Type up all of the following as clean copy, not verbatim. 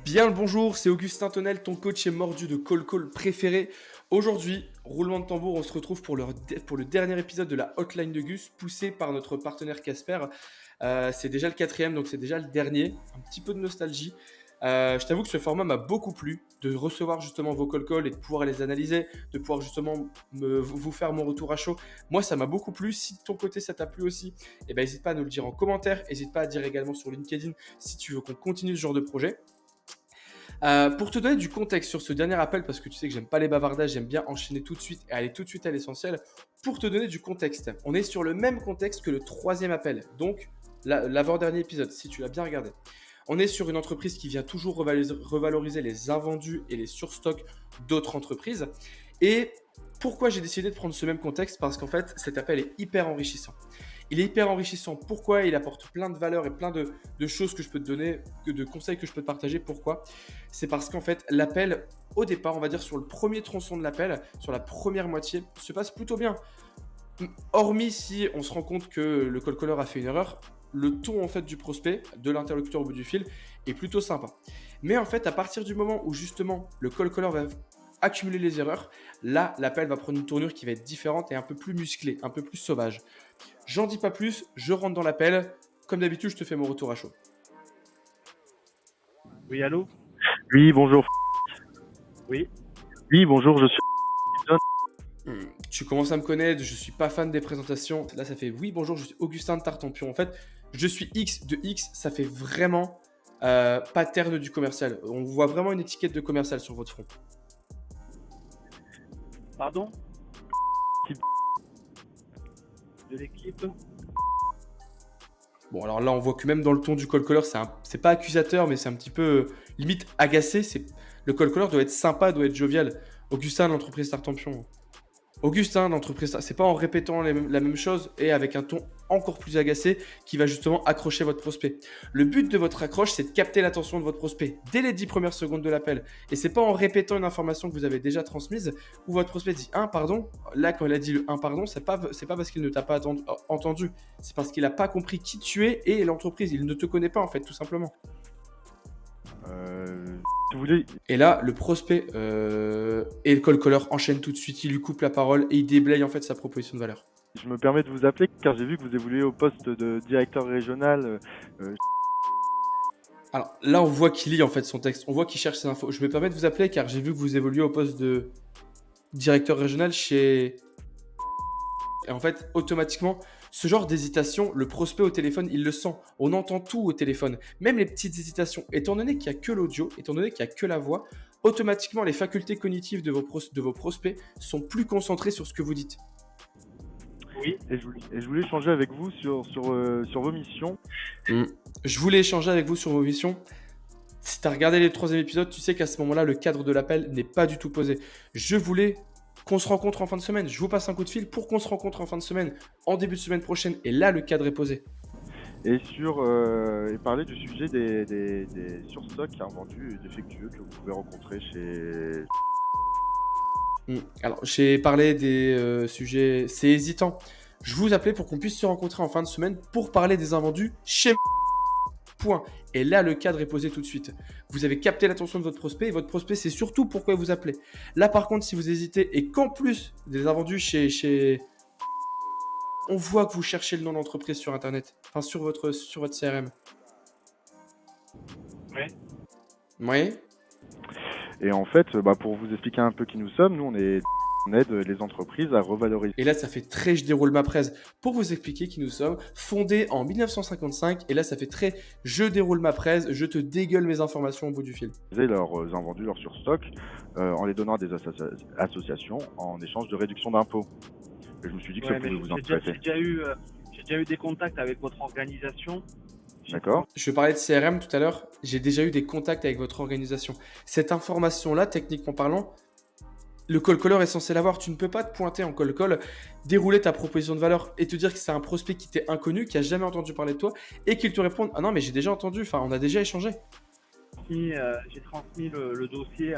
Bien le bonjour, c'est Augustin Tonnel, ton coach et mordu de Call Call préféré. Aujourd'hui, roulement de tambour, on se retrouve pour le dernier épisode de la hotline de Gus, poussé par notre partenaire Casper. C'est déjà le quatrième, donc c'est déjà le dernier. Un petit peu de nostalgie. Je t'avoue que ce format m'a beaucoup plu, de recevoir justement vos call calls et de pouvoir les analyser, de pouvoir justement vous faire mon retour à chaud. Moi, ça m'a beaucoup plu. Si de ton côté ça t'a plu aussi, n'hésite pas à nous le dire en commentaire. N'hésite pas à dire également sur LinkedIn si tu veux qu'on continue ce genre de projet. Pour te donner du contexte sur ce dernier appel, parce que tu sais que j'aime pas les bavardages, j'aime bien enchaîner tout de suite et aller tout de suite à l'essentiel. Pour te donner du contexte, on est sur le même contexte que le troisième appel, donc l'avant-dernier épisode, si tu l'as bien regardé. On est sur une entreprise qui vient toujours revaloriser les invendus et les surstocks d'autres entreprises. Et pourquoi j'ai décidé de prendre ce même contexte? Parce qu'en fait, cet appel est hyper enrichissant. Il est hyper enrichissant. Pourquoi? Il apporte plein de valeurs et plein de choses que je peux te donner, de conseils que je peux te partager. Pourquoi? C'est parce qu'en fait, l'appel, au départ, on va dire sur le premier tronçon de l'appel, sur la première moitié, se passe plutôt bien. Hormis si on se rend compte que le call caller a fait une erreur, le ton en fait du prospect, de l'interlocuteur au bout du fil, est plutôt sympa. Mais en fait, à partir du moment où justement le call caller va accumuler les erreurs, là, l'appel va prendre une tournure qui va être différente et un peu plus musclée, un peu plus sauvage. J'en dis pas plus, je rentre dans l'appel. Comme d'habitude, je te fais mon retour à chaud. Oui, allô? Oui, bonjour. Oui. Oui, bonjour, je suis. Tu commences à me connaître, je suis pas fan des présentations. Là, ça fait oui, bonjour, je suis Augustin de Tartampion. En fait, je suis X de X, ça fait vraiment pas terne du commercial. On voit vraiment une étiquette de commercial sur votre front. Pardon? De l'équipe? Bon, alors là, on voit que même dans le ton du call caller, c'est pas accusateur, mais c'est un petit peu limite agacé. Le call caller doit être sympa, doit être jovial. Augustin, l'entreprise Tartampion. Augustin, l'entreprise, c'est pas en répétant la même chose et avec un ton encore plus agacé qui va justement accrocher votre prospect. Le but de votre accroche, c'est de capter l'attention de votre prospect dès les 10 premières secondes de l'appel. Et c'est pas en répétant une information que vous avez déjà transmise où votre prospect dit un pardon. Là, quand il a dit le un pardon, c'est pas parce qu'il ne t'a pas entendu, c'est parce qu'il a pas compris qui tu es et l'entreprise. Il ne te connaît pas en fait, tout simplement. Si vous voulez. Et là, le prospect et le call caller enchaînent tout de suite, il lui coupe la parole et il déblaye en fait sa proposition de valeur. Je me permets de vous appeler car j'ai vu que vous évoluez au poste de directeur régional. Alors là, on voit qu'il lit en fait son texte, on voit qu'il cherche ses infos. Je me permets de vous appeler car j'ai vu que vous évoluez au poste de directeur régional chez... Et en fait, automatiquement, ce genre d'hésitation, le prospect au téléphone, il le sent. On entend tout au téléphone, même les petites hésitations. Étant donné qu'il n'y a que l'audio, étant donné qu'il n'y a que la voix, automatiquement, les facultés cognitives de vos prospects sont plus concentrées sur ce que vous dites. Oui. Et je voulais échanger avec vous sur vos missions. Je voulais échanger avec vous sur vos missions. Si tu as regardé les 3e épisodes, tu sais qu'à ce moment-là, le cadre de l'appel n'est pas du tout posé. Je voulais qu'on se rencontre en fin de semaine. Je vous passe un coup de fil pour qu'on se rencontre en fin de semaine, en début de semaine prochaine. Et là, le cadre est posé. Et parler du sujet des surstocks invendus et défectueux que vous pouvez rencontrer chez. Alors, j'ai parlé des sujets... C'est hésitant. Je vous appelais pour qu'on puisse se rencontrer en fin de semaine pour parler des invendus chez... Point. Et là, le cadre est posé tout de suite. Vous avez capté l'attention de votre prospect et votre prospect, c'est surtout pourquoi il vous appelez. Là, par contre, si vous hésitez et qu'en plus des invendus chez... On voit que vous cherchez le nom d'entreprise sur Internet, enfin sur votre CRM. Oui. Oui. Et en fait, pour vous expliquer un peu qui nous sommes, nous on aide les entreprises à revaloriser. Et là, ça fait très je déroule ma presse pour vous expliquer qui nous sommes. Fondé en 1955. Et là, ça fait très je déroule ma presse, je te dégueule mes informations au bout du fil. Leurs invendus, leurs surstocks, en les donnant à des associations en échange de réduction d'impôts. Et je me suis dit que ça pouvait vous intéresser. J'ai déjà eu des contacts avec votre organisation. D'accord. Je parlais de CRM tout à l'heure. J'ai déjà eu des contacts avec votre organisation. Cette information-là, techniquement parlant, le call caller est censé l'avoir. Tu ne peux pas te pointer en call call, dérouler ta proposition de valeur et te dire que c'est un prospect qui t'est inconnu, qui a jamais entendu parler de toi et qu'il te réponde ah non mais j'ai déjà entendu. Enfin, on a déjà échangé. J'ai transmis le dossier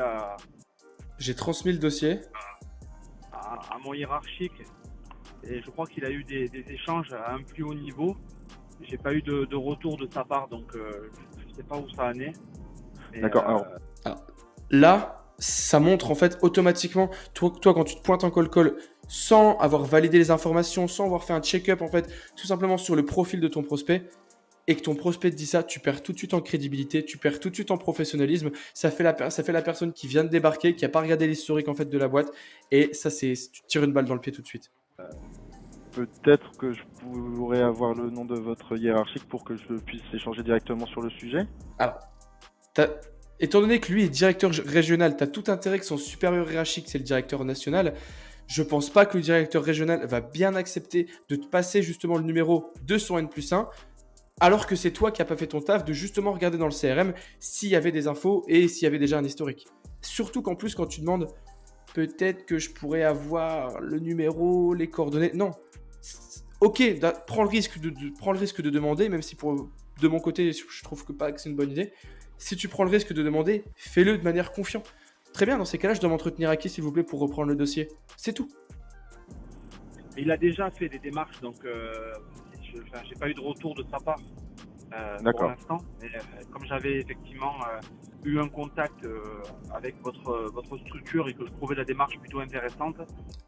J'ai transmis le dossier. à mon hiérarchique et je crois qu'il a eu des échanges à un plus haut niveau. J'ai pas eu de retour de sa part, donc je sais pas où ça en est. Mais, D'accord, alors, Alors, là, ça montre en fait automatiquement, toi quand tu te pointes en call sans avoir validé les informations, sans avoir fait un check-up en fait, tout simplement sur le profil de ton prospect, et que ton prospect te dit ça, tu perds tout de suite en crédibilité, tu perds tout de suite en professionnalisme. Ça fait la personne qui vient de débarquer, qui n'a pas regardé l'historique en fait de la boîte, et ça, tu te tires une balle dans le pied tout de suite. peut-être que je pourrais avoir le nom de votre hiérarchique pour que je puisse échanger directement sur le sujet. Alors, étant donné que lui est directeur régional, tu as tout intérêt que son supérieur hiérarchique, c'est le directeur national. Je pense pas que le directeur régional va bien accepter de te passer justement le numéro de son N+1, alors que c'est toi qui n'as pas fait ton taf de justement regarder dans le CRM s'il y avait des infos et s'il y avait déjà un historique. Surtout qu'en plus, quand tu demandes peut-être que je pourrais avoir le numéro, les coordonnées. Non. Ok, prends le risque de demander, même si de mon côté, je trouve que c'est une bonne idée. Si tu prends le risque de demander, fais-le de manière confiante. Très bien, dans ces cas-là, je dois m'entretenir à qui, s'il vous plaît, pour reprendre le dossier? C'est tout. il a déjà fait des démarches, donc j'ai pas eu de retour de sa part pour D'accord. l'instant. Mais, comme j'avais effectivement eu un contact avec votre structure et que je trouvais la démarche plutôt intéressante.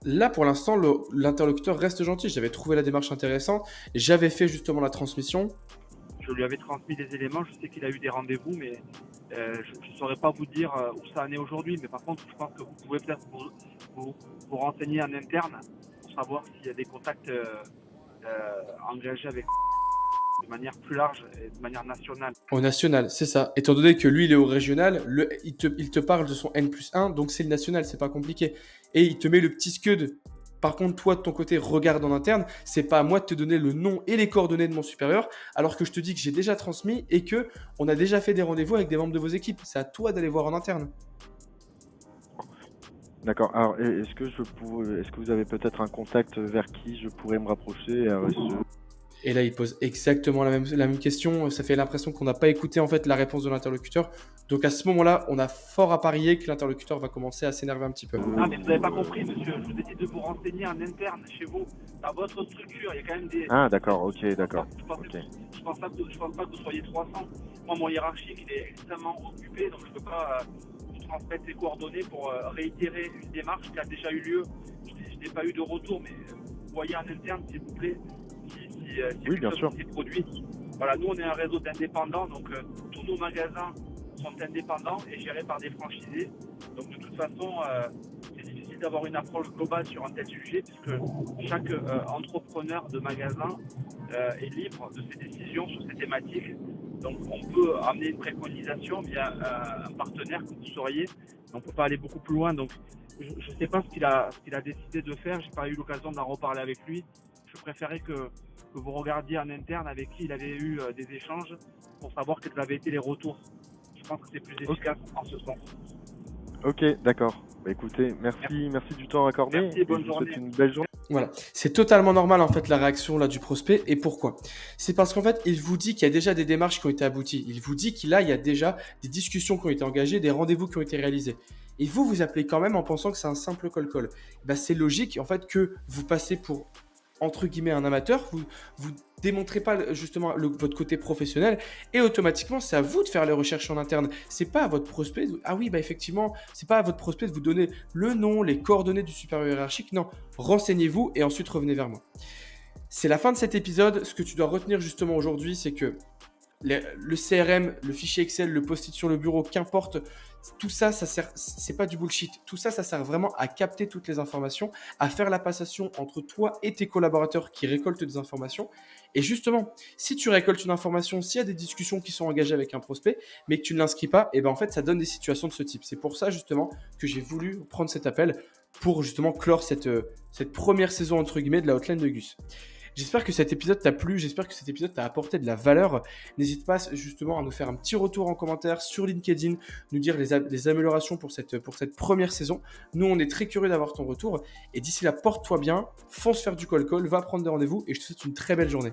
Là, pour l'instant, l'interlocuteur reste gentil. J'avais trouvé la démarche intéressante. J'avais fait justement la transmission. Je lui avais transmis des éléments, je sais qu'il a eu des rendez-vous, mais je ne saurais pas vous dire où ça en est aujourd'hui. Mais par contre, je pense que vous pouvez peut-être vous renseigner en interne pour savoir s'il y a des contacts engagés avec de manière plus large et de manière nationale. Au national, c'est ça. Étant donné que lui, il est au régional, il te parle de son N+1, donc c'est le national, c'est pas compliqué. Et il te met le petit scud. Par contre, toi, de ton côté, regarde en interne. C'est pas à moi de te donner le nom et les coordonnées de mon supérieur, alors que je te dis que j'ai déjà transmis et que on a déjà fait des rendez-vous avec des membres de vos équipes. C'est à toi d'aller voir en interne. D'accord. Alors, est-ce que vous avez peut-être un contact vers qui je pourrais me rapprocher Et là, il pose exactement la même question. Ça fait l'impression qu'on n'a pas écouté en fait la réponse de l'interlocuteur. Donc à ce moment-là, on a fort à parier que l'interlocuteur va commencer à s'énerver un petit peu. Ah, mais vous n'avez pas compris, monsieur. Je vous ai dit de vous renseigner en interne chez vous, dans votre structure. Il y a quand même des. Ah, d'accord, ok, d'accord. Je pense, Ok. je pense pas que vous soyez 300. Moi, mon hiérarchique, il est extrêmement occupé, donc je ne peux pas vous transmettre ses coordonnées pour réitérer une démarche qui a déjà eu lieu. Je n'ai pas eu de retour, mais vous voyez en interne, s'il vous plaît, si Oui, bien sûr. s'est produit. Voilà, nous, on est un réseau d'indépendants, donc tous nos magasins sont indépendants et gérés par des franchisés. Donc de toute façon, c'est difficile d'avoir une approche globale sur un tel sujet puisque chaque entrepreneur de magasin est libre de ses décisions sur ces thématiques. Donc on peut amener une préconisation via un partenaire que vous seriez, mais on ne peut pas aller beaucoup plus loin. Donc je ne sais pas ce qu'il a décidé de faire, je n'ai pas eu l'occasion d'en reparler avec lui. Je préférais que vous regardiez en interne avec qui il avait eu des échanges pour savoir quels avaient été les retours. Je pense que c'est plus efficace en ce sens. Ok, d'accord. Bah, écoutez, merci du temps accordé. Merci, bonne je vous souhaite journée. une belle journée. Voilà, c'est totalement normal en fait la réaction là du prospect. Et pourquoi? C'est parce qu'en fait, il vous dit qu'il y a déjà des démarches qui ont été abouties. Il vous dit qu'il y a déjà des discussions qui ont été engagées, des rendez-vous qui ont été réalisés. Et vous appelez quand même en pensant que c'est un simple call-call. Ben, c'est logique en fait que vous passez pour entre guillemets un amateur, vous démontrez pas justement votre côté professionnel et automatiquement c'est à vous de faire les recherches en interne. C'est pas à votre prospect effectivement, c'est pas à votre prospect de vous donner le nom, les coordonnées du supérieur hiérarchique. Non, renseignez-vous et ensuite revenez vers moi. C'est la fin de cet épisode. Ce que tu dois retenir justement aujourd'hui, c'est que le CRM, le fichier Excel, le post-it sur le bureau, qu'importe, tout ça, ça sert, c'est pas du bullshit. Tout ça, ça sert vraiment à capter toutes les informations, à faire la passation entre toi et tes collaborateurs qui récoltent des informations. Et justement, si tu récoltes une information, s'il y a des discussions qui sont engagées avec un prospect, mais que tu ne l'inscris pas, et ben en fait, ça donne des situations de ce type. C'est pour ça justement que j'ai voulu prendre cet appel pour justement clore cette première saison entre guillemets de la hotline de Gus. J'espère que cet épisode t'a plu, j'espère que cet épisode t'a apporté de la valeur. N'hésite pas justement à nous faire un petit retour en commentaire sur LinkedIn, nous dire les améliorations pour cette première saison. Nous, on est très curieux d'avoir ton retour. Et d'ici là, porte-toi bien, fonce faire du call-call, va prendre des rendez-vous et je te souhaite une très belle journée.